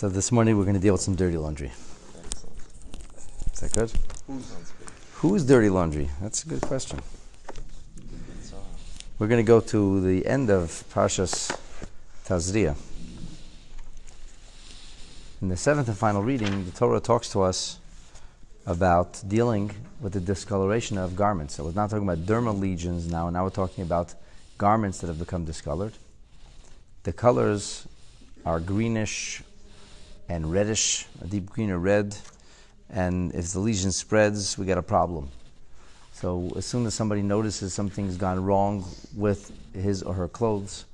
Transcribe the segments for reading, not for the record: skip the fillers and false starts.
So this morning we're going to deal with some dirty laundry. Excellent. Is that good? Who's on speed? Who's dirty laundry? That's a good question. We're going to go to the end of Parshas Tazria. In the seventh and final reading, the Torah talks to us about dealing with the discoloration of garments. So we're not talking about dermal lesions now. Now we're talking about garments that have become discolored. The colors are greenish and reddish, a deep green or red. And if the lesion spreads, we get a problem. So as soon as somebody notices something's gone wrong with his or her clothes,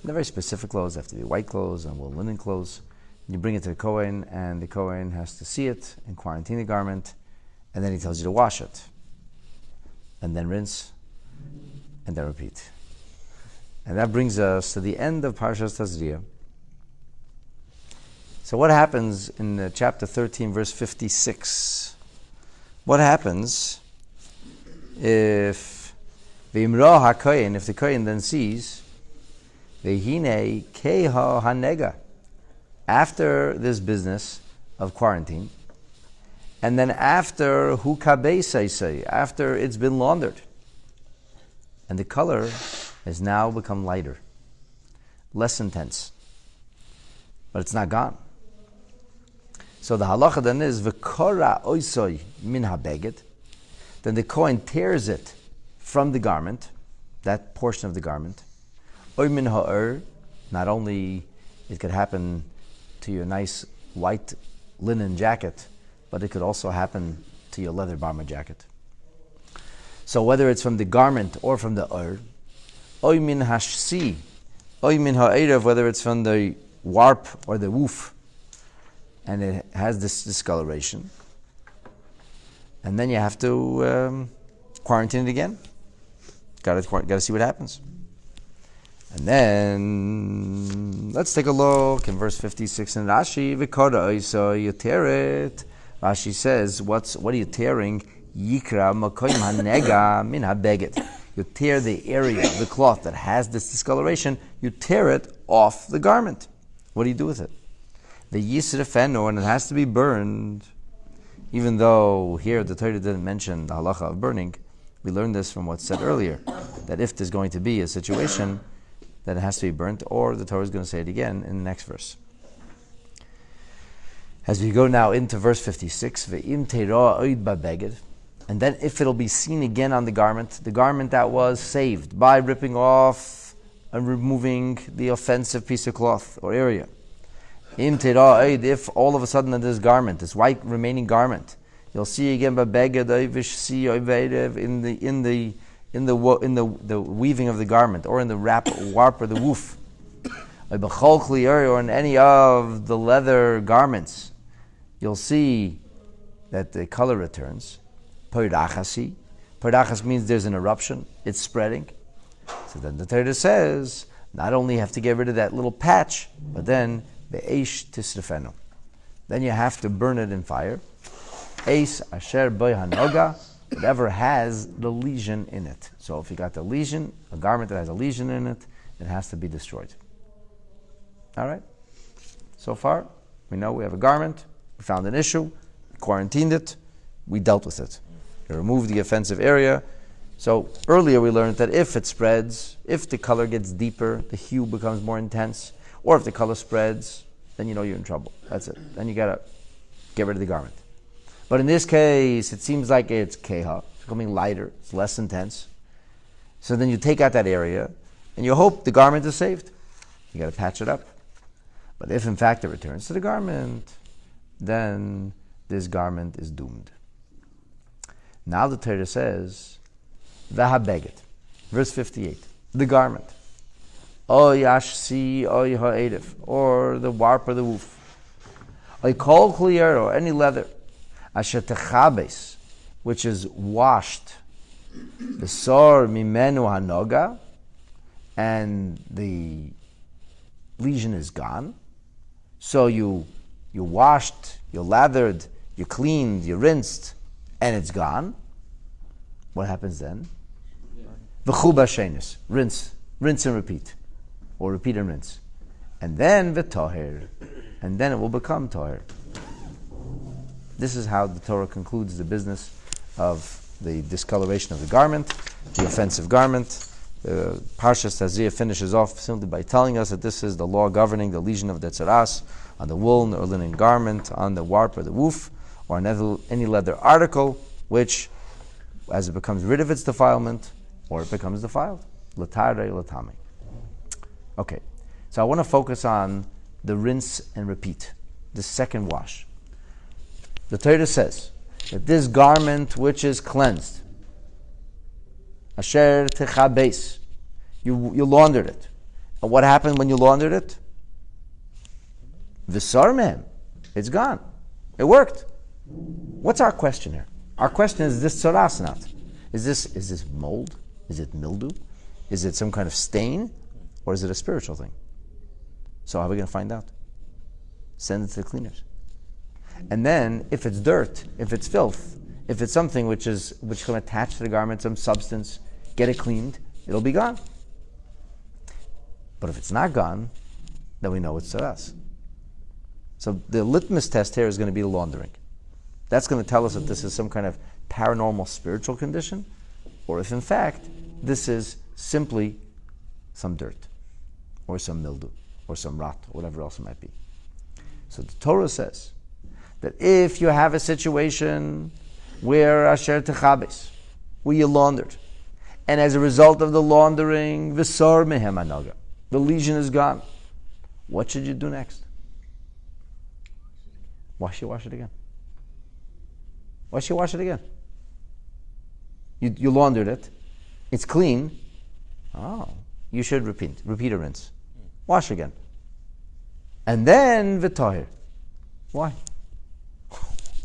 they're very specific clothes, they have to be white clothes and wool linen clothes. You bring it to the Kohen, and the Kohen has to see it and quarantine the garment, and then he tells you to wash it. And then rinse, and then repeat. And that brings us to the end of Parshas Tazria. So what happens in chapter 13, verse 56? What happens if V'imra HaKohen, if the Kohen then sees V'hine Keha Hanega, after this business of quarantine, and then after Hukabeisai, after it's been laundered, and the color has now become lighter, less intense, but it's not gone. So the halacha then is V'kora oisoi min habeged. Then the Kohen tears it from the garment, that portion of the garment. Oy min ha'er, not only it could happen to your nice white linen jacket, but it could also happen to your leather bomber jacket. So whether it's from the garment or from the ur, oy min hashsi, oy min ha'erev, whether it's from the warp or the woof, and it has this discoloration, and then you have to quarantine it again. Got to see what happens. And then let's take a look in verse 56 in Rashi. V'koda so you tear it. Rashi says, what are you tearing? Yikra makoim hanega min habeget. You tear the area of the cloth that has this discoloration. You tear it off the garment. What do you do with it? The yisrefeno, and it has to be burned. Even though here the Torah didn't mention the halacha of burning, we learned this from what's said earlier, that if there's going to be a situation that it has to be burnt, or the Torah is going to say it again in the next verse. As we go now into verse 56, ve'im teira oid babeged, and then if it'll be seen again on the garment that was saved by ripping off and removing the offensive piece of cloth or area. Im teira oid, if all of a sudden in this garment, this white remaining garment, you'll see again babeged oivish si oiverev in the weaving of the garment, or in the warp or the woof, or in any of the leather garments, you'll see that the color returns. Perdachas means there's an eruption, it's spreading. So then the Torah says, not only have to get rid of that little patch, but then be'esh tisrefenu. Then you have to burn it in fire. Eis asher boi hanoga, whatever has the lesion in it. So if you got the lesion, a garment that has a lesion in it, it has to be destroyed. All right? So far, we know we have a garment, we found an issue, we quarantined it, we dealt with it. We removed the offensive area. So earlier we learned that if it spreads, if the color gets deeper, the hue becomes more intense, or if the color spreads, then you know you're in trouble. That's it. Then you got to get rid of the garment. But in this case, it seems like it's keha. It's becoming lighter. It's less intense. So then you take out that area, and you hope the garment is saved. You got to patch it up. But if in fact it returns to the garment, then this garment is doomed. Now the Torah says, "V'habeget," verse 58, the garment, oy ashsi oy ha'edif, or the warp or the woof, oy kol kliyer, or any leather, asher techabes, which is washed, the sor mimenu hanoga, and the lesion is gone. So you washed, you lathered, you cleaned, you rinsed, and it's gone. What happens then? V'chuba shenis, rinse and repeat, or repeat and rinse, and then v'toher, and then it will become Torah. This is how the Torah concludes the business of the discoloration of the garment, the offensive garment. The Parshas Tazria finishes off simply by telling us that this is the law governing the lesion of the Tzaraat on the wool or linen garment, on the warp or the woof, or on any leather article, which, as it becomes rid of its defilement, or it becomes defiled. L'tarei l'tamei. Okay, so I want to focus on the rinse and repeat, the second wash. The Torah says that this garment which is cleansed, asher techabes, you laundered it. And what happened when you laundered it? V'sar mehem, it's gone. It worked. What's our question here? Our question is this tzaraat not? Is this mold? Is it mildew? Is it some kind of stain? Or is it a spiritual thing? So how are we going to find out? Send it to the cleaners. And then, if it's dirt, if it's filth, if it's something which can attach to the garment, some substance, get it cleaned, it'll be gone. But if it's not gone, then we know it's tzaraat. So the litmus test here is going to be the laundering. That's going to tell us if this is some kind of paranormal spiritual condition, or if in fact this is simply some dirt, or some mildew, or some rot, or whatever else it might be. So the Torah says that if you have a situation where asher techabes, where you laundered, and as a result of the laundering, v'sar mehem anaga, the lesion is gone, what should you do next? Why should you wash it again? Why should you wash it again? You laundered it. It's clean. Oh, you should repeat a rinse. Wash again. And then v'tahir. Why?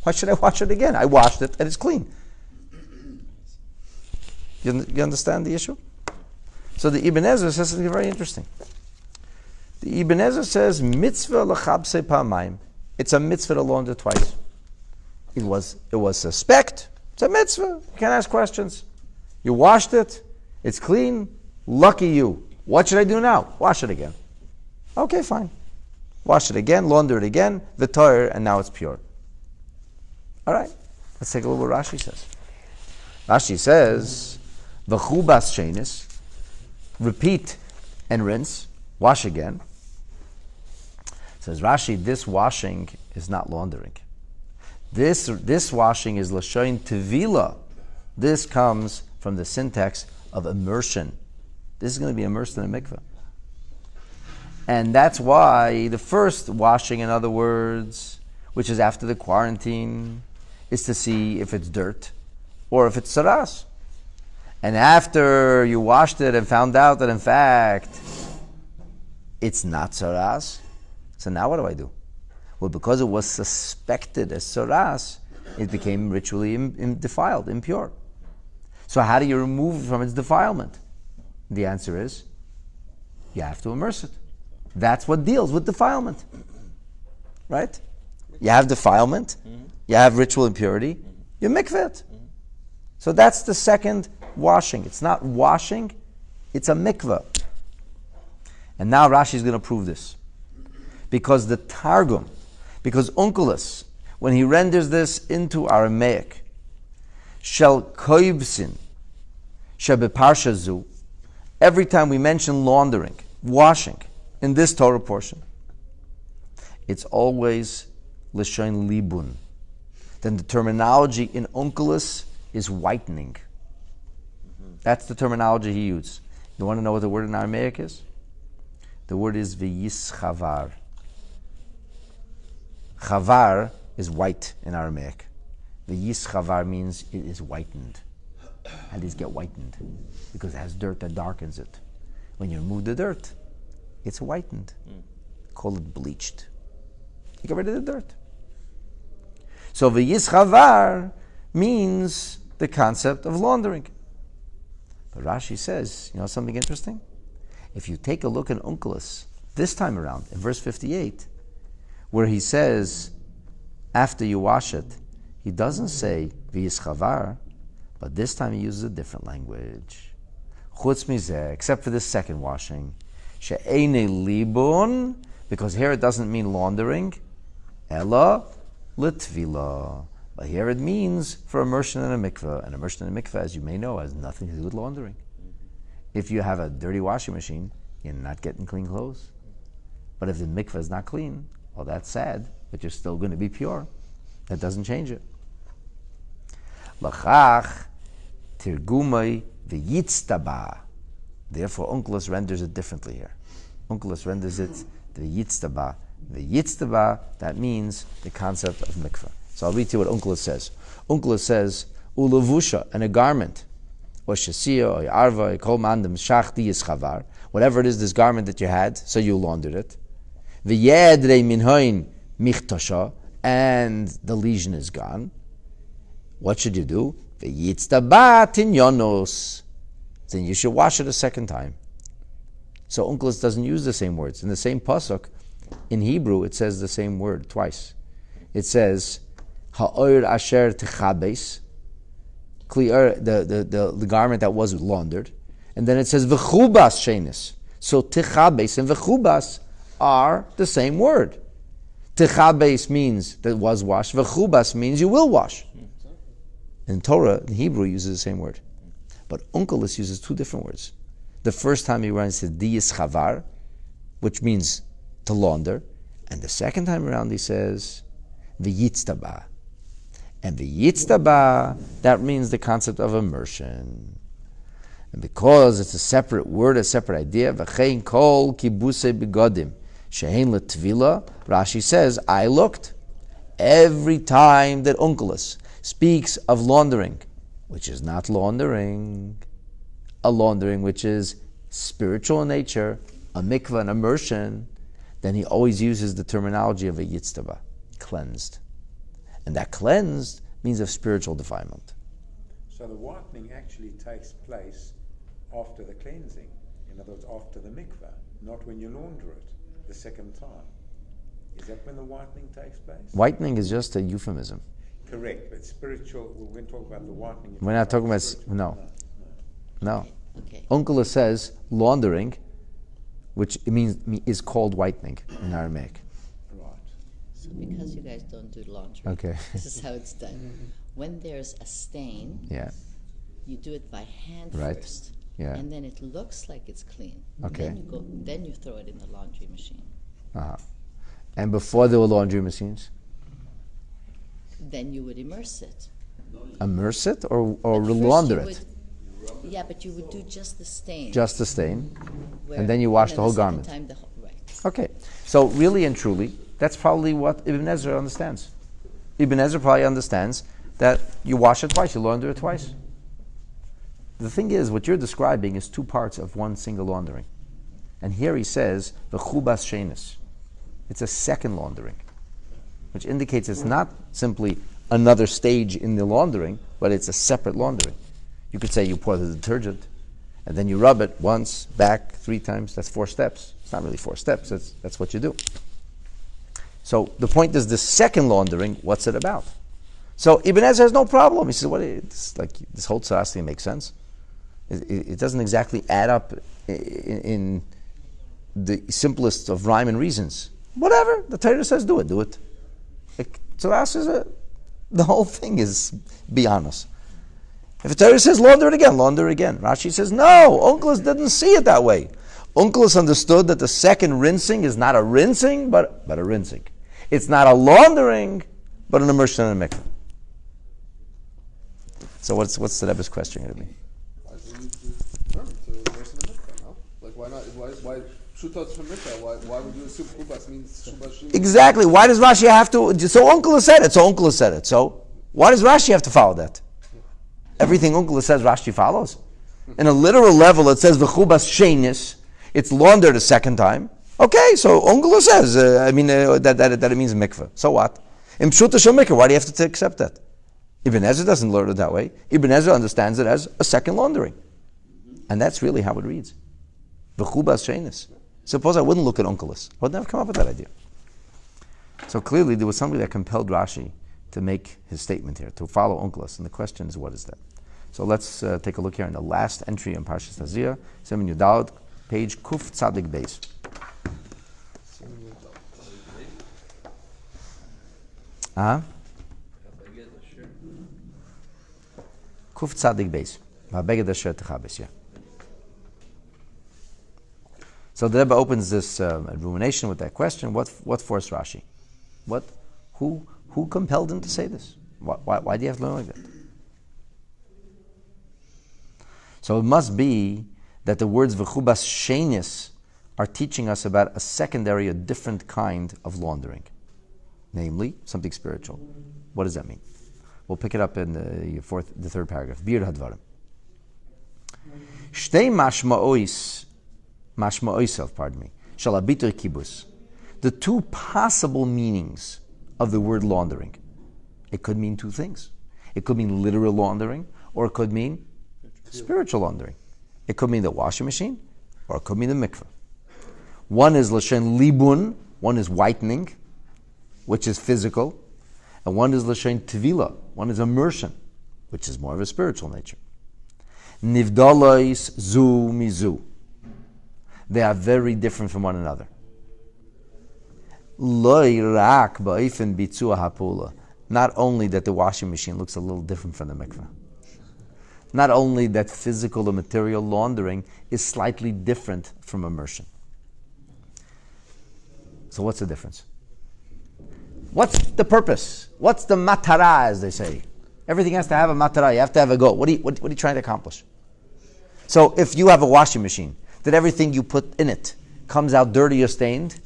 Why should I wash it again? I washed it and it's clean. You understand the issue? So the Ibn Ezra says something very interesting. The Ibn Ezra says, mitzvah l'chabse pa'amayim. It's a mitzvah to launder twice. It was suspect. It's a mitzvah. You can't ask questions. You washed it. It's clean. Lucky you. What should I do now? Wash it again. Okay, fine. Wash it again, launder it again, the Torah, and now it's pure. All right. Let's take a look what Rashi says. Rashi says, v'chubas shenis, repeat and rinse, wash again. Says Rashi, this washing is not laundering. This washing is l'shoin tevila. This comes from the syntax of immersion. This is going to be immersed in a mikveh. And that's why the first washing, in other words, which is after the quarantine, is to see if it's dirt or if it's tzaraat. And after you washed it and found out that in fact it's not tzaraat, so now what do I do? Well, because it was suspected as tzaraat, it became ritually defiled, impure. So how do you remove it from its defilement? The answer is, you have to immerse it. That's what deals with defilement. Right? You have defilement, you have ritual impurity, you mikveh it. So that's the second washing. It's not washing, it's a mikveh. And now Rashi is going to prove this. Because the Targum, because Onkelos, when he renders this into Aramaic, shel koivsin, shebeparshazu, every time we mention laundering, washing, in this Torah portion, it's always l'shoin libun. Then the terminology in Onkelos is whitening. That's the terminology he used. You want to know what the word in Aramaic is? The word is v'yischavar. Chavar is white in Aramaic. V'yischavar means it is whitened. How does it get whitened? Because it has dirt that darkens it. When you remove the dirt, it's whitened. Call it bleached. You get rid of the dirt. So v'yischavar means the concept of laundering. But Rashi says, you know something interesting? If you take a look in Onkelos, this time around, in verse 58, where he says, after you wash it, he doesn't say v'yischavar, but this time he uses a different language. Chutz mizeh, except for this second washing. She'ene libun Because here it doesn't mean laundering, ella litvila. But here it means for immersion in a mikveh. And immersion in a mikveh, as you may know, has nothing to do with laundering. If you have a dirty washing machine, you're not getting clean clothes. But if the mikveh is not clean, well, that's sad, but you're still going to be pure. That doesn't change it. Lachach tirgumai v'yitztaba. Therefore, Onkelos renders it differently here. Onkelos renders it v'yitztaba. V'yitztaba, that means the concept of mikveh. So I'll read to you what Onkelos says. Onkelos says, ulavusha, and a garment, or shasiya, or arva, or kol mandam shachdi yischavar, whatever it is, this garment that you had, so you laundered it. V'yedrei minhoin michtasha, and the lesion is gone. What should you do? V'yitztaba tinyonos. Then you should wash it a second time. So Onkelos doesn't use the same words. In the same pasuk, in Hebrew, it says the same word twice. It says, ha'or asher techabes, the garment that was laundered. And then it says, v'chubas shenis. So techabes and v'chubas are the same word. Techabes means that was washed. V'chubas means you will wash. In Torah, in Hebrew, uses the same word. But Onkelos uses two different words. The first time he runs, he says, diyis chavar, which means to launder. And the second time around, he says, v'yitztaba. And v'yitztaba, that means the concept of immersion. And because it's a separate word, a separate idea, v'chein kol kibusei begodim, shehein letvila, Rashi says, I looked. Every time that Onkelos speaks of laundering, which is not laundering, a laundering which is spiritual in nature, a mikvah, an immersion, then he always uses the terminology of a yitztaba, cleansed. And that cleansed means of spiritual defilement. So the whitening actually takes place after the cleansing. In other words, after the mikvah, not when you launder it the second time. Is that when the whitening takes place? Whitening is just a euphemism. Correct, but spiritual, we're going to talk about the whitening. We're not talking about, no. Okay. Onkelos says laundering, which it means is called whitening in Aramaic. Right. So because you guys don't do laundry, Okay. this is how it's done. When there's a stain, Yeah. you do it by hand Right. first. Yeah. And then it looks like it's clean. Okay. Then you throw it in the laundry machine. Uh-huh. And before there were laundry machines? Then you would immerse it. Immerse it or But first launder you it? Yeah, but you would do just the stain. Just the stain. where- and then you wash then the whole second garment. time right. Okay. So really and truly, that's probably what Ibn Ezra understands. Ibn Ezra probably understands that you wash it twice, you launder it twice. The thing is, what you're describing is two parts of one single laundering. And here he says, v'chubas shenis. It's a second laundering, which indicates it's not simply another stage in the laundering, but it's a separate laundering. You could say you pour the detergent, and then you rub it once, back, 3 times. That's 4 steps. It's not really 4 steps. That's what you do. So the point is, the second laundering, what's it about? So Ibn Ezra has no problem. He says, "What? It's like this whole Tzaraat thing makes sense. It doesn't exactly add up in the simplest of rhyme and reasons. Whatever the Torah says, do it. Tzaraat says the whole thing is be honest. If the Torah says launder it again, launder it again. Rashi says no. Onkelos didn't see it that way. Onkelos understood that the second rinsing is not a rinsing, but a rinsing. It's not a laundering, but an immersion in a mikveh. So what's the Rebbe's question going to be? Why do we need to learn to immerse in the mikveh, no? Like, why not? Why Shutat from mikveh? Why would you assume Chubas means Shubashim? Exactly. Why does Rashi have to? So Onkelos said it. So why does Rashi have to follow that? Everything Onkelos says, Rashi follows. In a literal level, it says v'chubas shenis. It's laundered a second time. Okay, so Onkelos says, that it means mikveh. So what? In Pshuta Shel mikveh, why do you have to accept that? Ibn Ezra doesn't learn it that way. Ibn Ezra understands it as a second laundering. And that's really how it reads. V'chubas shenis. Suppose I wouldn't look at Onkelos. I would never come up with that idea. So clearly there was somebody that compelled Rashi to make his statement here, to follow Onkelos. And the question is, what is that? So let's take a look here in the last entry in Parshas Tazria, Semen Yudalad, page Kuf Tzadik Beis. Uh-huh. Kuf tzadik beis. V'habeged asher techabes, yeah. So the Rebbe opens this rumination with that question. What forced Rashi? Who compelled him to say this? Why do you have to learn like that? So it must be that the words v'chubas shenis are teaching us about a secondary, a different kind of laundering, namely something spiritual. What does that mean? We'll pick it up in the third paragraph. Bir hadvarim. Shtei mashma'oisav, pardon me, shalabitur kibus. The two possible meanings of the word laundering. It could mean two things. It could mean literal laundering, or it could mean spiritual laundering. It could mean the washing machine, or it could mean the mikveh. One is l'shen libun, one is whitening, which is physical, and one is l'shen tvila, one is immersion, which is more of a spiritual nature. Nivdalois zu mizu. They are very different from one another. Loi rak ba'ifin bitzua hapula. Not only that the washing machine looks a little different from the mikveh. Not only that physical or material laundering is slightly different from immersion. So what's the difference? What's the purpose? What's the matara, as they say? Everything has to have a matara. You have to have a goal. What are you trying to accomplish? So if you have a washing machine, that everything you put in it comes out dirty or stained,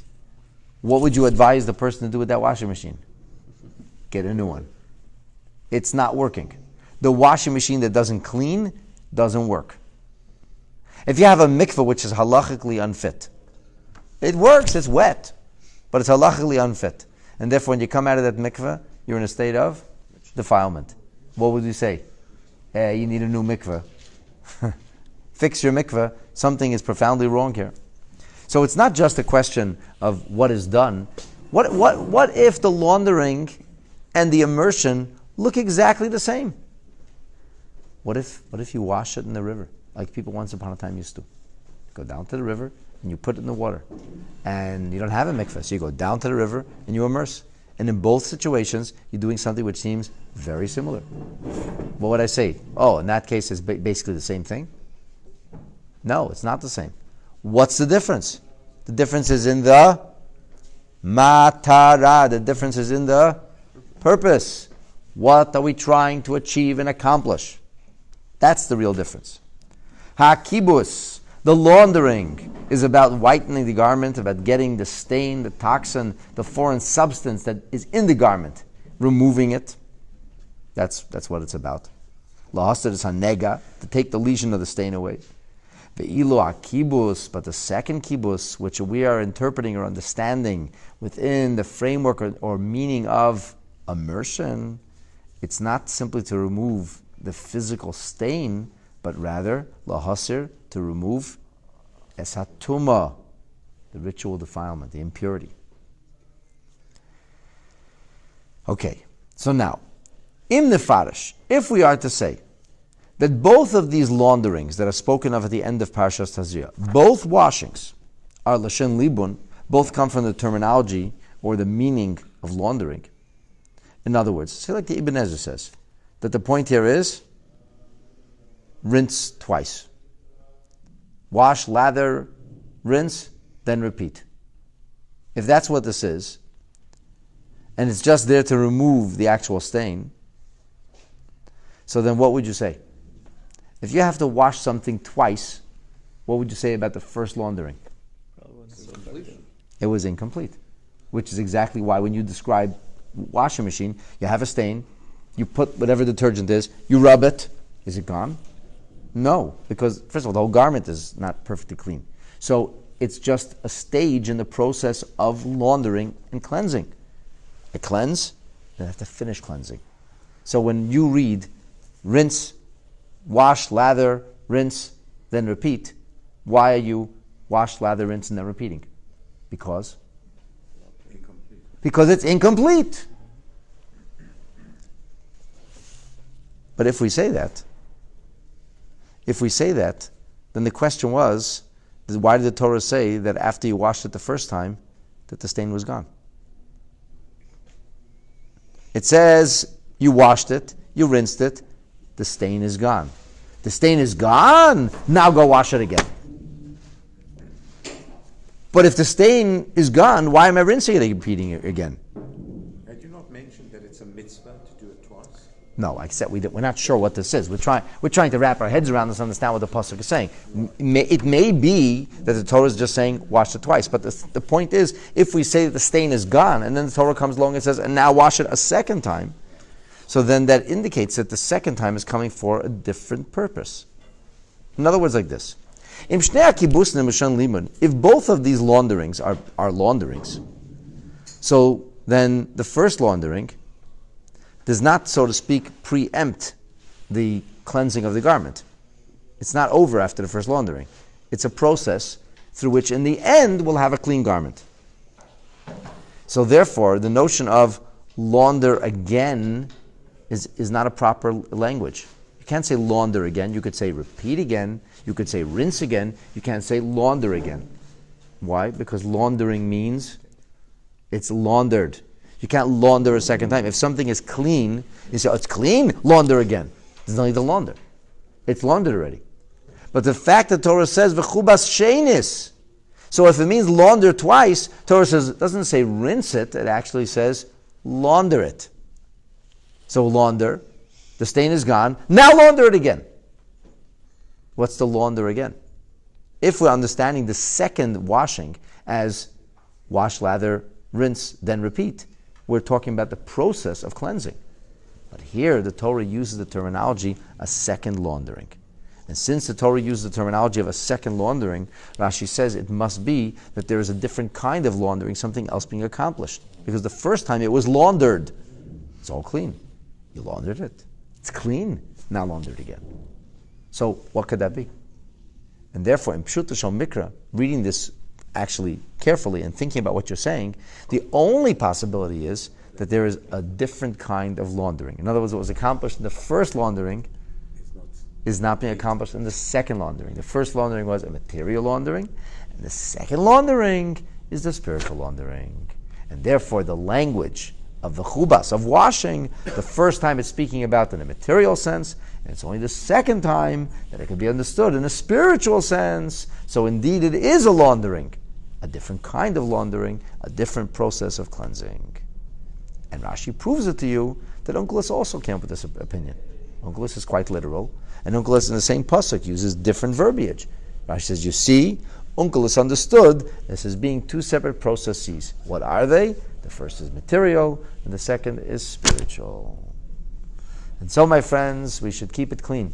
what would you advise the person to do with that washing machine? Get a new one. It's not working. The washing machine that doesn't clean doesn't work. If you have a mikveh which is halachically unfit, it works, it's wet, but it's halachically unfit. And therefore when you come out of that mikveh, you're in a state of defilement. What would you say? You need a new mikveh. Fix your mikveh. Something is profoundly wrong here. So it's not just a question of what is done. What if the laundering and the immersion look exactly the same? What if you wash it in the river, like people once upon a time used to? Go down to the river and you put it in the water. And you don't have a mikveh, so you go down to the river and you immerse. And in both situations, you're doing something which seems very similar. What would I say? Oh, in that case, it's basically the same thing? No, it's not the same. What's the difference? The difference is in the matara. The difference is in the purpose. What are we trying to achieve and accomplish? That's the real difference. Ha-kibus, the laundering, is about whitening the garment, about getting the stain, the toxin, the foreign substance that is in the garment, removing it. That's what it's about. Lahasad is hanega, to take the lesion of the stain away. Ve'ilu ha-kibus, but the second kibus, which we are interpreting or understanding within the framework or meaning of immersion, it's not simply to remove the physical stain, but rather lahasir, to remove esatuma, the ritual defilement, the impurity. Okay, so now, im nefarish, if we are to say that both of these launderings that are spoken of at the end of Parashas Tazria, both washings are l'shen libun, both come from the terminology or the meaning of laundering. In other words, say like the Ibn Ezra says, that the point here is rinse twice. Wash, lather, rinse, then repeat. If that's what this is, and it's just there to remove the actual stain, so then what would you say? If you have to wash something twice, what would you say about the first laundering? It was incomplete. Which is exactly why when you describe washing machine, you have a stain, you put whatever detergent is, you rub it, is it gone? No, because first of all, the whole garment is not perfectly clean. So it's just a stage in the process of laundering and cleansing. I cleanse, then I have to finish cleansing. So when you read rinse, wash, lather, rinse, then repeat, why are you wash, lather, rinse, and then repeating? Because it's incomplete. But if we say that, then the question was, why did the Torah say that after you washed it the first time, that the stain was gone? It says you washed it, you rinsed it, the stain is gone. The stain is gone, now go wash it again. But if the stain is gone, why am I rinsing it and repeating it again? Had you not mentioned that it's a mitzvah to do it twice? No, like I said, we're not sure what this is. We're trying to wrap our heads around this and understand what the pasuk is saying. It may be that the Torah is just saying wash it twice, but the point is, if we say that the stain is gone, and then the Torah comes along and says, and now wash it a second time, so then that indicates that the second time is coming for a different purpose. In other words, like this. If both of these launderings are launderings, so then the first laundering does not, so to speak, preempt the cleansing of the garment. It's not over after the first laundering. It's a process through which in the end we'll have a clean garment. So therefore, the notion of launder again is not a proper language. You can't say launder again. You could say repeat again. You could say rinse again. You can't say launder again. Why? Because laundering means it's laundered. You can't launder a second time. If something is clean, you say, oh, it's clean, launder again. There's no need to launder. It's laundered already. But the fact that Torah says, v'chubas sheinis. So if it means launder twice, Torah says, it doesn't say rinse it, it actually says launder it. So launder, the stain is gone, now launder it again. What's the launder again? If we're understanding the second washing as wash, lather, rinse, then repeat, we're talking about the process of cleansing. But here the Torah uses the terminology a second laundering. And since the Torah uses the terminology of a second laundering, Rashi says it must be that there is a different kind of laundering, something else being accomplished. Because the first time it was laundered. It's all clean. You laundered it. It's clean. Now laundered again. So what could that be? And therefore, in Pshuta Shal Mikra, reading this actually carefully and thinking about what you're saying, the only possibility is that there is a different kind of laundering. In other words, what was accomplished in the first laundering is not being accomplished in the second laundering. The first laundering was a material laundering, and the second laundering is the spiritual laundering. And therefore, the language of the chubas, of washing, the first time it's speaking about in a material sense, and it's only the second time that it can be understood in a spiritual sense. So indeed it is a laundering, a different kind of laundering, a different process of cleansing. And Rashi proves it to you that Onkelos also came up with this opinion. Onkelos is quite literal, and Onkelos in the same pasuk uses different verbiage. Rashi says, you see, Onkelos understood this as being two separate processes. What are they? The first is material, and the second is spiritual. And so, my friends, we should keep it clean.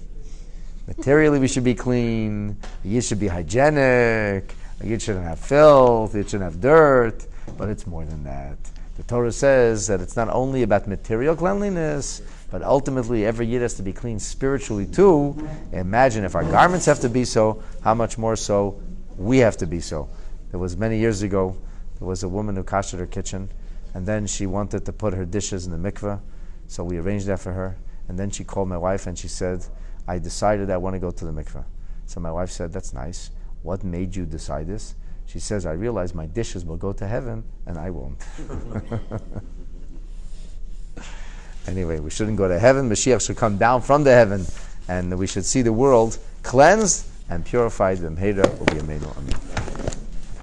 Materially, we should be clean. The yid should be hygienic. The yid shouldn't have filth. It shouldn't have dirt. But it's more than that. The Torah says that it's not only about material cleanliness, but ultimately every yid has to be clean spiritually too. Imagine if our garments have to be so, how much more so we have to be so. There was many years ago, there was a woman who kashed her kitchen, and then she wanted to put her dishes in the mikveh, so we arranged that for her. And then she called my wife and she said, I decided I want to go to the mikveh. So my wife said, that's nice. What made you decide this? She says, I realize my dishes will go to heaven and I won't. Anyway, we shouldn't go to heaven. Mashiach should come down from the heaven and we should see the world cleansed and purified. The Mehera will be a Amen.